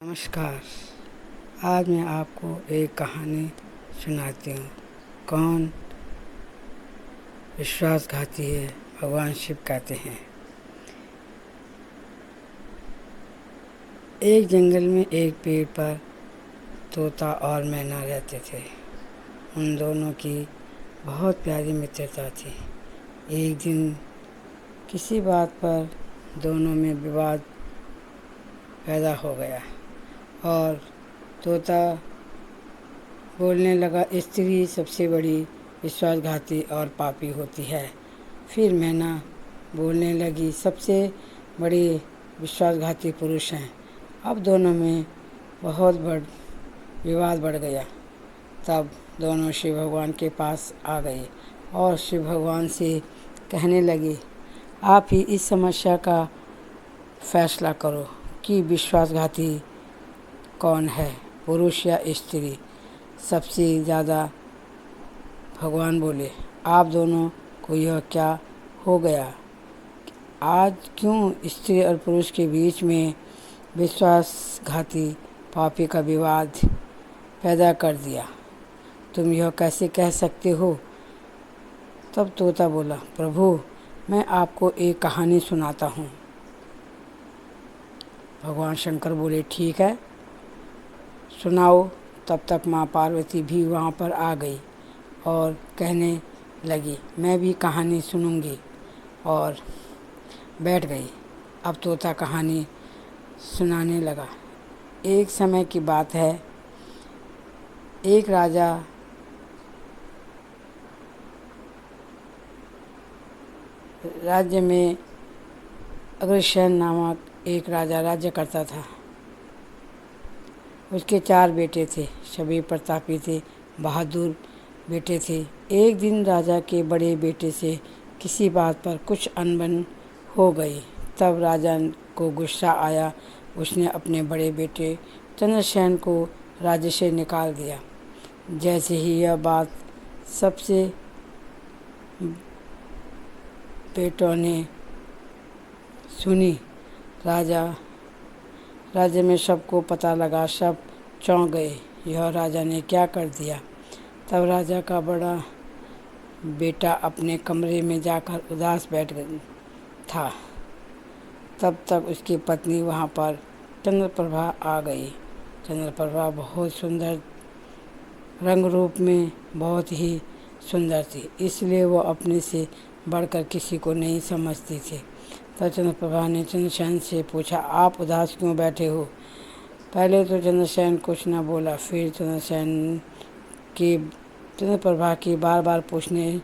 नमस्कार। आज मैं आपको एक कहानी सुनाती हूँ। कौन विश्वासघाती है, भगवान शिव कहते हैं। एक जंगल में एक पेड़ पर तोता और मैना रहते थे। उन दोनों की बहुत प्यारी मित्रता थी। एक दिन किसी बात पर दोनों में विवाद पैदा हो गया और तोता बोलने लगा, स्त्री सबसे बड़ी विश्वासघाती और पापी होती है। फिर मैना बोलने लगी, सबसे बड़ी विश्वासघाती पुरुष हैं। अब दोनों में बहुत विवाद बढ़ गया। तब दोनों शिव भगवान के पास आ गए और शिव भगवान से कहने लगे, आप ही इस समस्या का फैसला करो कि विश्वासघाती कौन है, पुरुष या स्त्री। सबसे ज़्यादा भगवान बोले, आप दोनों को यह क्या हो गया? आज क्यों स्त्री और पुरुष के बीच में विश्वासघाती पापी का विवाद पैदा कर दिया? तुम यह कैसे कह सकते हो? तब तोता बोला, प्रभु, मैं आपको एक कहानी सुनाता हूँ। भगवान शंकर बोले, ठीक है, सुनाओ। तब तक माँ पार्वती भी वहाँ पर आ गई और कहने लगी, मैं भी कहानी सुनूंगी, और बैठ गई। अब तोता कहानी सुनाने लगा। एक समय की बात है, एक राज्य में अग्रसेन नामक एक राजा राज्य करता था। उसके 4 बेटे थे, सभी प्रतापी थे, बहादुर बेटे थे। एक दिन राजा के बड़े बेटे से किसी बात पर कुछ अनबन हो गई। तब राजा को गुस्सा आया। उसने अपने बड़े बेटे चंद्रसेन को राज्य से निकाल दिया। जैसे ही यह बात सबसे बेटों ने सुनी, राज्य में सबको पता लगा। सब चौंक गए, यह राजा ने क्या कर दिया। तब राजा का बड़ा बेटा अपने कमरे में जाकर उदास बैठ था। तब तक उसकी पत्नी वहाँ पर चंद्रप्रभा आ गई। चंद्रप्रभा बहुत सुंदर, रंग रूप में बहुत ही सुंदर थी, इसलिए वो अपने से बढ़कर किसी को नहीं समझती थी। तब चंद्रप्रभा ने चंद्रसेन से पूछा, आप उदास क्यों बैठे हो? पहले तो चंद्रसेन कुछ न बोला। फिर चंद्रप्रभा की बार बार पूछने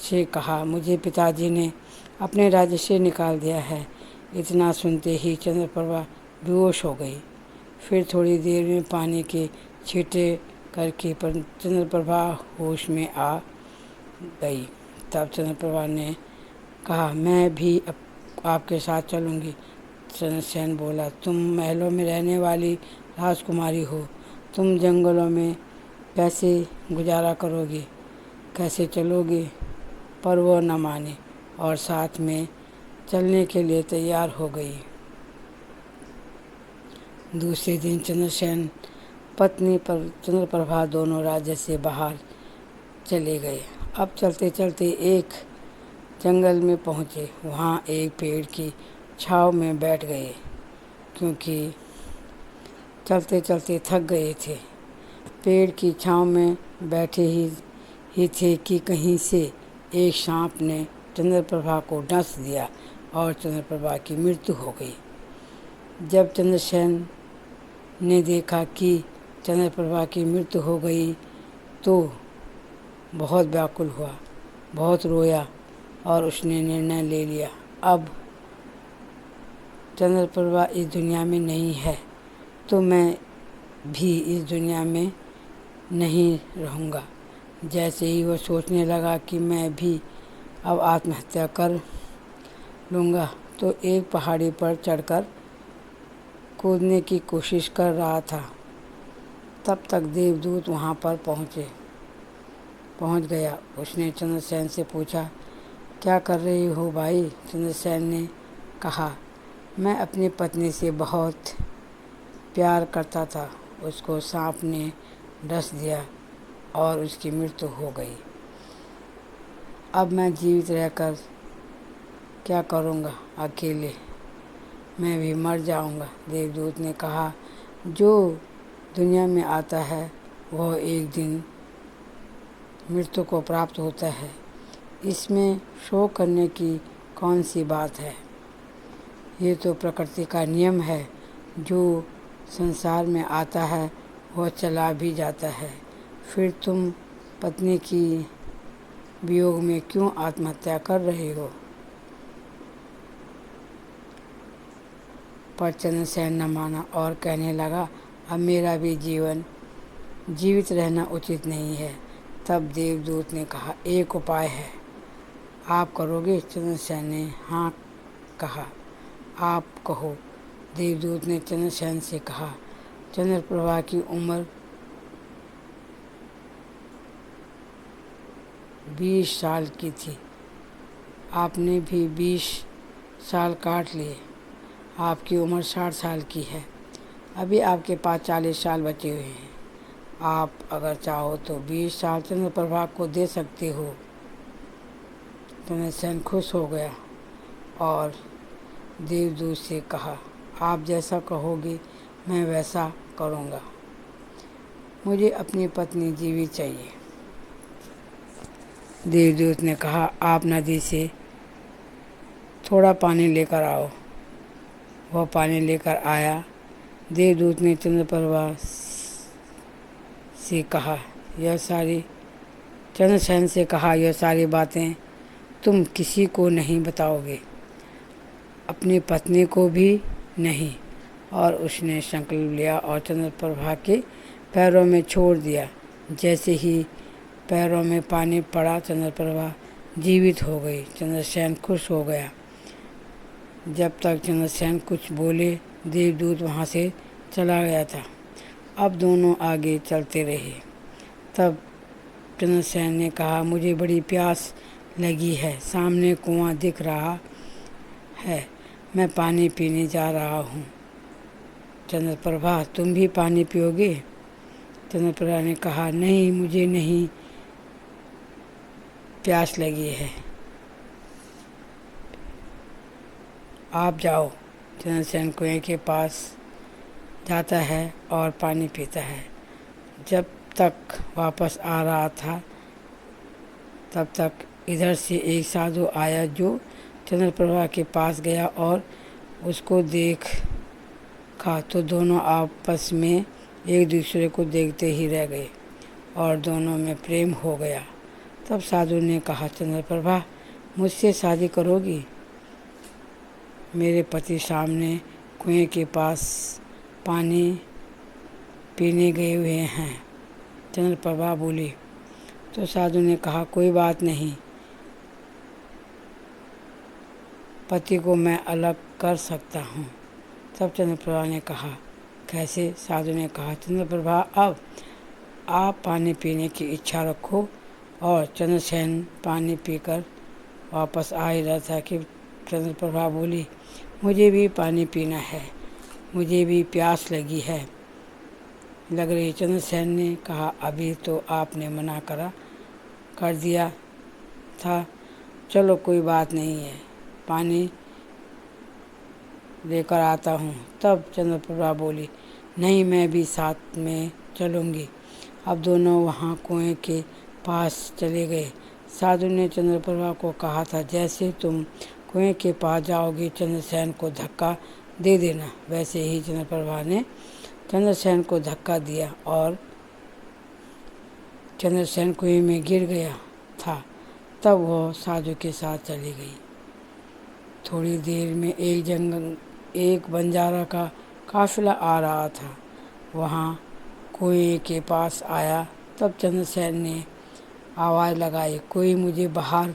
से कहा, मुझे पिताजी ने अपने राज्य से निकाल दिया है। इतना सुनते ही चंद्रप्रभा बेहोश हो गई। फिर थोड़ी देर में पानी के छींटे करके चंद्रप्रभा होश में आ गई। तब चंद्रप्रभा ने कहा, मैं भी आपके साथ चलूँगी। चंद्रसेन बोला, तुम महलों में रहने वाली राजकुमारी हो, तुम जंगलों में कैसे गुजारा करोगी, कैसे चलोगी? पर वो न मानी और साथ में चलने के लिए तैयार हो गई। दूसरे दिन चंद्रसेन पत्नी पर चंद्रप्रभा दोनों राज्य से बाहर चले गए। अब चलते चलते एक जंगल में पहुँचे। वहाँ एक पेड़ की छाँव में बैठ गए, क्योंकि चलते चलते थक गए थे। पेड़ की छाँव में बैठे ही थे कि कहीं से एक सांप ने चंद्रप्रभा को डस दिया और चंद्रप्रभा की मृत्यु हो गई। जब चंद्रसेन ने देखा कि चंद्रप्रभा की मृत्यु हो गई तो बहुत व्याकुल हुआ, बहुत रोया और उसने निर्णय ले लिया, अब चंद्रप्रभा इस दुनिया में नहीं है तो मैं भी इस दुनिया में नहीं रहूँगा। जैसे ही वो सोचने लगा कि मैं भी अब आत्महत्या कर लूँगा, तो एक पहाड़ी पर चढ़कर कूदने की कोशिश कर रहा था। तब तक देवदूत वहाँ पर पहुँच गया। उसने चंद्रसेन से पूछा, क्या कर रही हो भाई? चंद्रसेन ने कहा, मैं अपनी पत्नी से बहुत प्यार करता था उसको सांप ने डस दिया और उसकी मृत्यु हो गई। अब मैं जीवित रहकर क्या करूँगा, अकेले मैं भी मर जाऊँगा। देवदूत ने कहा, जो दुनिया में आता है वह एक दिन मृत्यु को प्राप्त होता है, इसमें शोक करने की कौन सी बात है। ये तो प्रकृति का नियम है, जो संसार में आता है वह चला भी जाता है। फिर तुम पत्नी की वियोग में क्यों आत्महत्या कर रहे हो। पर चंद्रसेन न माना और कहने लगा, अब मेरा भी जीवित रहना उचित नहीं है। तब देवदूत ने कहा, एक उपाय है, आप करोगे। चंद्रसेन ने हाँ कहा। आप कहो। देवदूत ने चंद्रसेन से कहा, चंद्रप्रभा की उम्र 20 साल की थी, आपने भी 20 साल काट लिए, आपकी उम्र 60 साल की है, अभी आपके पास 40 साल बचे हुए हैं। आप अगर चाहो तो 20 साल चंद्रप्रभा को दे सकते हो। चंद्रसेन खुश हो गया और देवदूत से कहा, आप जैसा कहोगे मैं वैसा करूँगा, मुझे अपनी पत्नी जीवित चाहिए। देवदूत ने कहा, आप नदी से थोड़ा पानी लेकर आओ। वह पानी लेकर आया। देवदूत ने चंद्रप्रभा से कहा, चंद्रसेन से कहा, यह सारी बातें तुम किसी को नहीं बताओगे, अपनी पत्नी को भी नहीं। और उसने संकल्प लिया और चंद्रप्रभा के पैरों में छोड़ दिया। जैसे ही पैरों में पानी पड़ा, चंद्रप्रभा जीवित हो गई। चंद्रसेन खुश हो गया। जब तक चंद्रसेन कुछ बोले, देवदूत वहाँ से चला गया था। अब दोनों आगे चलते रहे। तब चंद्रसेन ने कहा, मुझे बड़ी प्यास लगी है, सामने कुआं दिख रहा है, मैं पानी पीने जा रहा हूँ। चंद्रप्रभा, तुम भी पानी पियोगे। चंद्रप्रभा ने कहा, नहीं, मुझे नहीं प्यास लगी है, आप जाओ। चंद्रसेन कुएं के पास जाता है और पानी पीता है। जब तक वापस आ रहा था तब तक इधर से एक साधु आया, जो चंद्रप्रभा के पास गया और उसको देखा तो दोनों आपस में एक दूसरे को देखते ही रह गए और दोनों में प्रेम हो गया। तब साधु ने कहा, चंद्रप्रभा, मुझसे शादी करोगी। मेरे पति सामने कुएं के पास पानी पीने गए हुए हैं। चंद्रप्रभा बोली। तो साधु ने कहा, कोई बात नहीं, पति को मैं अलग कर सकता हूँ। तब चंद्रप्रभा ने कहा, कैसे। साधु ने कहा, चंद्रप्रभा, अब आप पानी पीने की इच्छा रखो। और चंद्रसेन पानी पीकर वापस आ ही रहा था कि चंद्रप्रभा बोली, मुझे भी पानी पीना है, मुझे भी प्यास लग रही। चंद्रसेन ने कहा, अभी तो आपने मना कर दिया था, चलो कोई बात नहीं है, पानी लेकर आता हूँ। तब चंद्रप्रभा बोली, नहीं, मैं भी साथ में चलूँगी। अब दोनों वहाँ कुएं के पास चले गए। साधु ने चंद्रप्रभा को कहा था, जैसे तुम कुएं के पास जाओगे, चंद्रसेन को धक्का दे देना। वैसे ही चंद्रप्रभा ने चंद्रसेन को धक्का दिया और चंद्रसेन कुएं में गिर गया था। तब वह साधु के साथ चली गई। थोड़ी देर में एक बंजारा का काफिला आ रहा था, वहाँ कुएं के पास आया। तब चंद्रसेन ने आवाज़ लगाई, कोई मुझे बाहर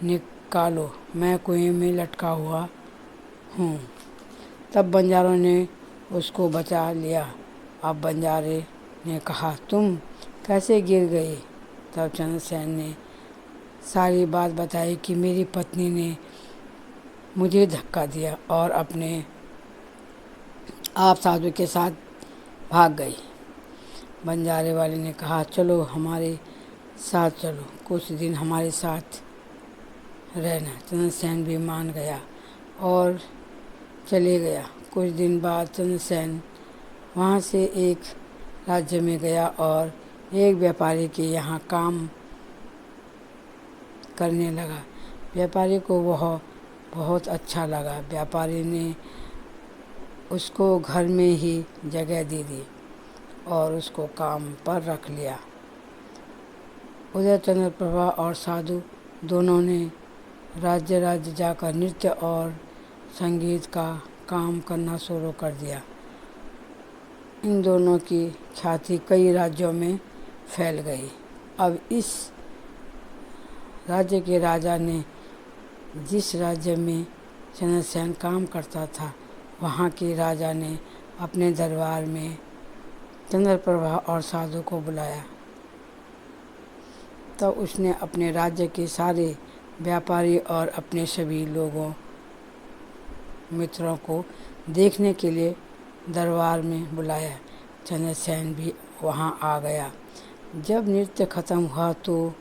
निकालो, मैं कुएं में लटका हुआ हूँ। तब बंजारों ने उसको बचा लिया। अब बंजारे ने कहा, तुम कैसे गिर गई। तब चंद्रसेन ने सारी बात बताई कि मेरी पत्नी ने मुझे धक्का दिया और अपने आप साधु के साथ भाग गई। बंजारे वाले ने कहा, चलो हमारे साथ चलो, कुछ दिन हमारे साथ रहना। चंद्रसेन भी मान गया और चले गया। कुछ दिन बाद चंद्रसेन वहाँ से एक राज्य में गया और एक व्यापारी के यहाँ काम करने लगा। व्यापारी को वह बहुत अच्छा लगा। व्यापारी ने उसको घर में ही जगह दे दी और उसको काम पर रख लिया। उधर चंद्रप्रभा और साधु दोनों ने राज्य राज्य जाकर नृत्य और संगीत का काम करना शुरू कर दिया। इन दोनों की ख्याति कई राज्यों में फैल गई। अब इस राज्य के राजा ने जिस राज्य में चंद्रसेन काम करता था, वहाँ के राजा ने अपने दरबार में चंद्रप्रभा और साधु को बुलाया। तब उसने अपने राज्य के सारे व्यापारी और अपने सभी लोगों मित्रों को देखने के लिए दरबार में बुलाया। चंद्रसेन भी वहाँ आ गया। जब नृत्य खत्म हुआ तो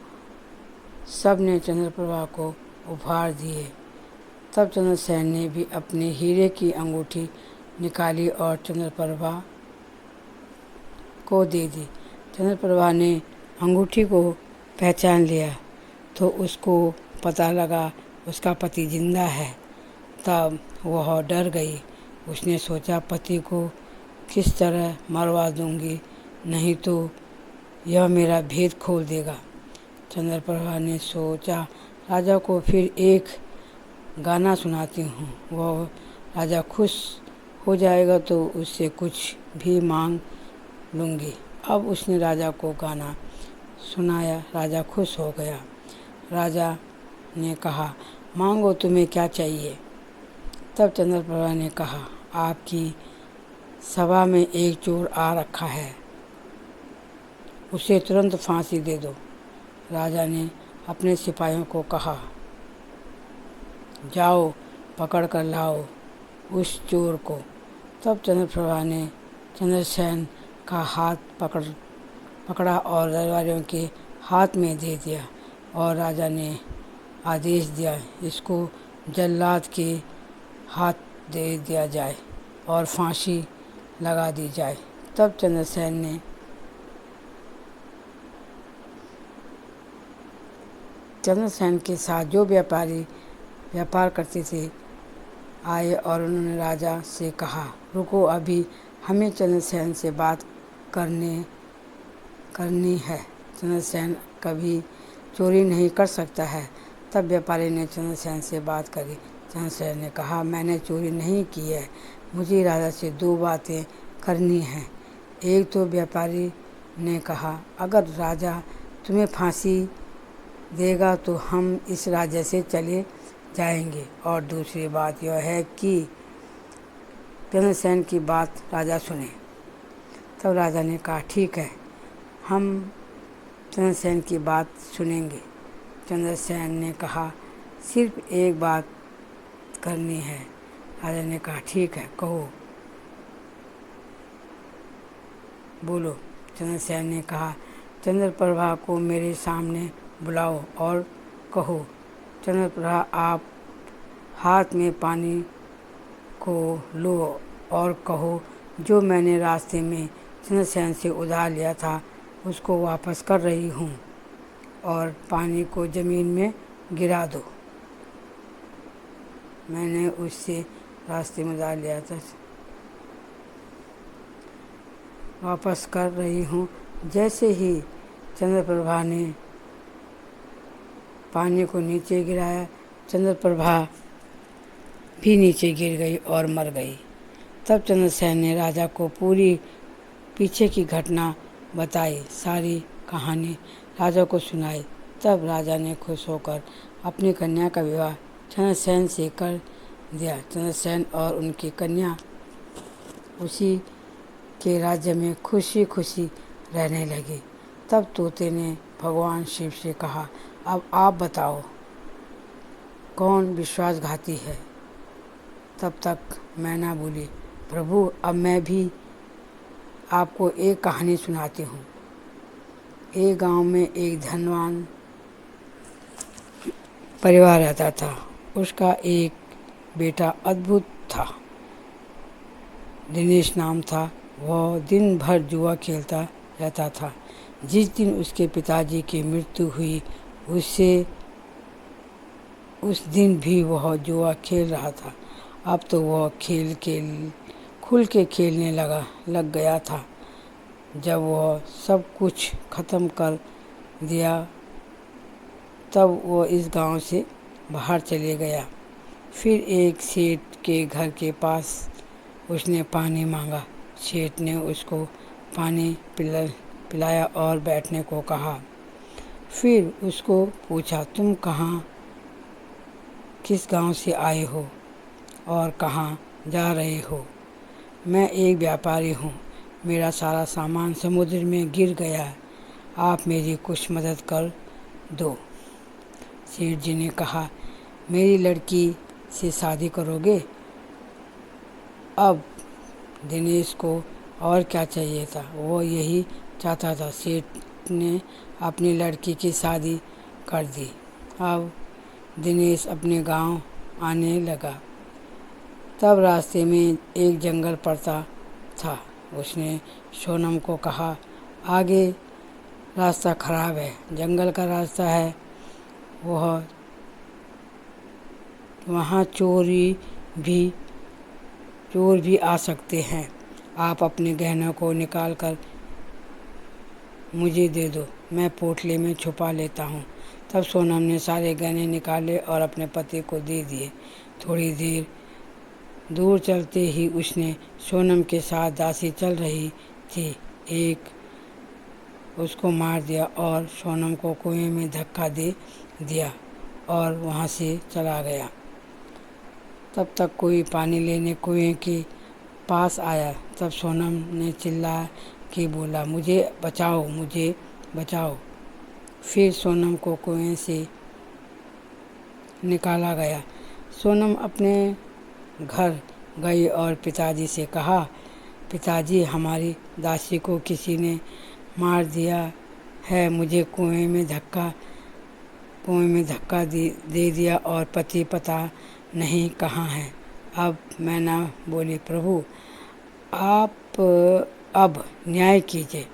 सब ने चंद्रप्रभा को उपहार दिए। तब चंद्रसेन ने भी अपने हीरे की अंगूठी निकाली और चंद्रप्रभा को दे दी। चंद्रप्रभा ने अंगूठी को पहचान लिया तो उसको पता लगा उसका पति जिंदा है। तब वह डर गई। उसने सोचा, पति को किस तरह मरवा दूंगी, नहीं तो यह मेरा भेद खोल देगा। चंद्रप्रभा ने सोचा, राजा को फिर एक गाना सुनाती हूँ, वह राजा खुश हो जाएगा तो उससे कुछ भी मांग लूँगी। अब उसने राजा को गाना सुनाया। राजा खुश हो गया। राजा ने कहा, मांगो, तुम्हें क्या चाहिए। तब चंद्रप्रभा ने कहा, आपकी सभा में एक चोर आ रखा है, उसे तुरंत फांसी दे दो। राजा ने अपने सिपाहियों को कहा, जाओ पकड़ कर लाओ उस चोर को। तब चंद्रप्रभा ने चंद्रसेन का हाथ पकड़ा और दरबारियों के हाथ में दे दिया और राजा ने आदेश दिया, इसको जल्लाद के हाथ दे दिया जाए और फांसी लगा दी जाए। तब चंद्रसेन के साथ जो व्यापारी व्यापार करते थे आए और उन्होंने राजा से कहा, रुको, अभी हमें चंद्रसेन से बात करनी है। चंद्रसेन कभी चोरी नहीं कर सकता है। तब व्यापारी ने चंद्रसेन से बात करी। चंद्रसेन ने कहा, मैंने चोरी नहीं की है, मुझे राजा से दो बातें करनी हैं। एक तो व्यापारी ने कहा, अगर राजा तुम्हें फांसी देगा तो हम इस राज्य से चले जाएंगे, और दूसरी बात यह है कि चंद्रसेन की बात राजा सुने। तब राजा ने कहा, ठीक है, हम चंद्रसेन की बात सुनेंगे। चंद्रसेन ने कहा, सिर्फ एक बात करनी है। राजा ने कहा, ठीक है, कहो, बोलो। चंद्रसेन ने कहा, चंद्रप्रभा को मेरे सामने बुलाओ और कहो, चंद्रप्रभा, आप हाथ में पानी को लो और कहो, जो मैंने रास्ते में चंद्रसेन से उधार लिया था उसको वापस कर रही हूँ, और पानी को ज़मीन में गिरा दो। मैंने उससे रास्ते में उधार लिया था, वापस कर रही हूँ। जैसे ही चंद्रप्रभा ने पानी को नीचे गिराया, चंद्रप्रभा भी नीचे गिर गई और मर गई। तब चंद्रसेन ने राजा को पूरी पीछे की घटना बताई, सारी कहानी राजा को सुनाई। तब राजा ने खुश होकर अपनी कन्या का विवाह चंद्रसेन से कर दिया। चंद्रसेन और उनकी कन्या उसी के राज्य में खुशी खुशी रहने लगी। तब तोते ने भगवान शिव से कहा, अब आप बताओ कौन विश्वासघाती है। तब तक मैना बोली, प्रभु, अब मैं भी आपको एक कहानी सुनाती हूँ। एक गांव में एक धनवान परिवार रहता था। उसका एक बेटा अद्भुत था, दिनेश नाम था। वह दिन भर जुआ खेलता रहता था। जिस दिन उसके पिताजी की मृत्यु हुई, उस दिन भी वह जुआ खेल रहा था। अब तो वह खुल के खेलने लग गया था। जब वह सब कुछ खत्म कर दिया, तब वह इस गांव से बाहर चले गया। फिर एक सेठ के घर के पास उसने पानी मांगा। सेठ ने उसको पानी पिलाया और बैठने को कहा। फिर उसको पूछा, तुम किस गांव से आए हो और कहाँ जा रहे हो? मैं एक व्यापारी हूँ, मेरा सारा सामान समुद्र में गिर गया है, आप मेरी कुछ मदद कर दो। सेठ जी ने कहा, मेरी लड़की से शादी करोगे? अब दिनेश को और क्या चाहिए था, वो यही चाहता था। सेठ ने अपनी लड़की की शादी कर दी। अब दिनेश अपने गांव आने लगा। तब रास्ते में एक जंगल पड़ता था। उसने सोनम को कहा, आगे रास्ता खराब है, जंगल का रास्ता है, वहाँ चोर भी आ सकते हैं। आप अपने गहनों को निकाल कर मुझे दे दो, मैं पोटली में छुपा लेता हूँ। तब सोनम ने सारे गहने निकाले और अपने पति को दे दिए। थोड़ी देर दूर चलते ही उसने सोनम के साथ दासी चल रही थी, उसको मार दिया और सोनम को कुएं में धक्का दे दिया और वहाँ से चला गया। तब तक कोई पानी लेने कुएं के पास आया। तब सोनम ने चिल्ला के बोला, मुझे बचाओ। फिर सोनम को कुएं से निकाला गया। सोनम अपने घर गई और पिताजी से कहा, पिताजी, हमारी दासी को किसी ने मार दिया है, मुझे कुएं में धक्का दे दिया और पति पता नहीं कहाँ है। अब मैं ना बोली, प्रभु आप अब न्याय कीजिए,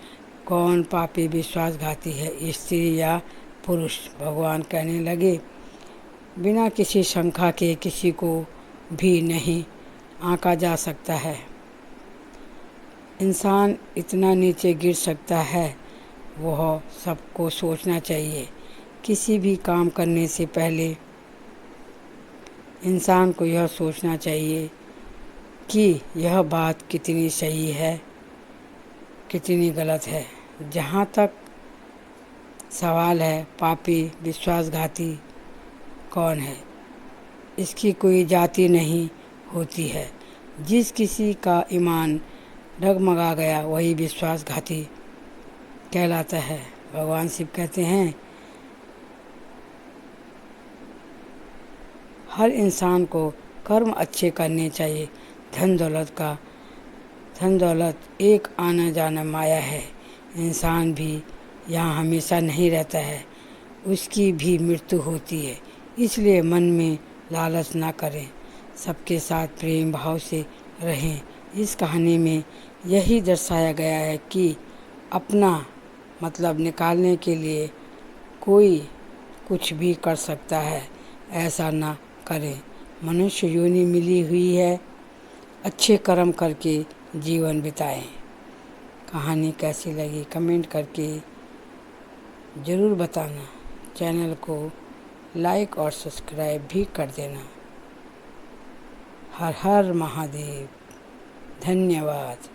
कौन पापी विश्वासघाती है, स्त्री या पुरुष? भगवान कहने लगे, बिना किसी शंका के किसी को भी नहीं आंका जा सकता है। इंसान इतना नीचे गिर सकता है, वह सबको सोचना चाहिए। किसी भी काम करने से पहले इंसान को यह सोचना चाहिए कि यह बात कितनी सही है, कितनी गलत है। जहाँ तक सवाल है, पापी विश्वासघाती कौन है, इसकी कोई जाति नहीं होती है। जिस किसी का ईमान डगमगा गया, वही विश्वासघाती कहलाता है। भगवान शिव कहते हैं, हर इंसान को कर्म अच्छे करने चाहिए। धन दौलत एक आना जाना माया है। इंसान भी यहाँ हमेशा नहीं रहता है, उसकी भी मृत्यु होती है। इसलिए मन में लालच ना करें, सबके साथ प्रेम भाव से रहें। इस कहानी में यही दर्शाया गया है कि अपना मतलब निकालने के लिए कोई कुछ भी कर सकता है, ऐसा ना करें। मनुष्य योनि मिली हुई है, अच्छे कर्म करके जीवन बिताएं। कहानी कैसी लगी कमेंट करके ज़रूर बताना। चैनल को लाइक और सब्सक्राइब भी कर देना। हर हर महादेव। धन्यवाद।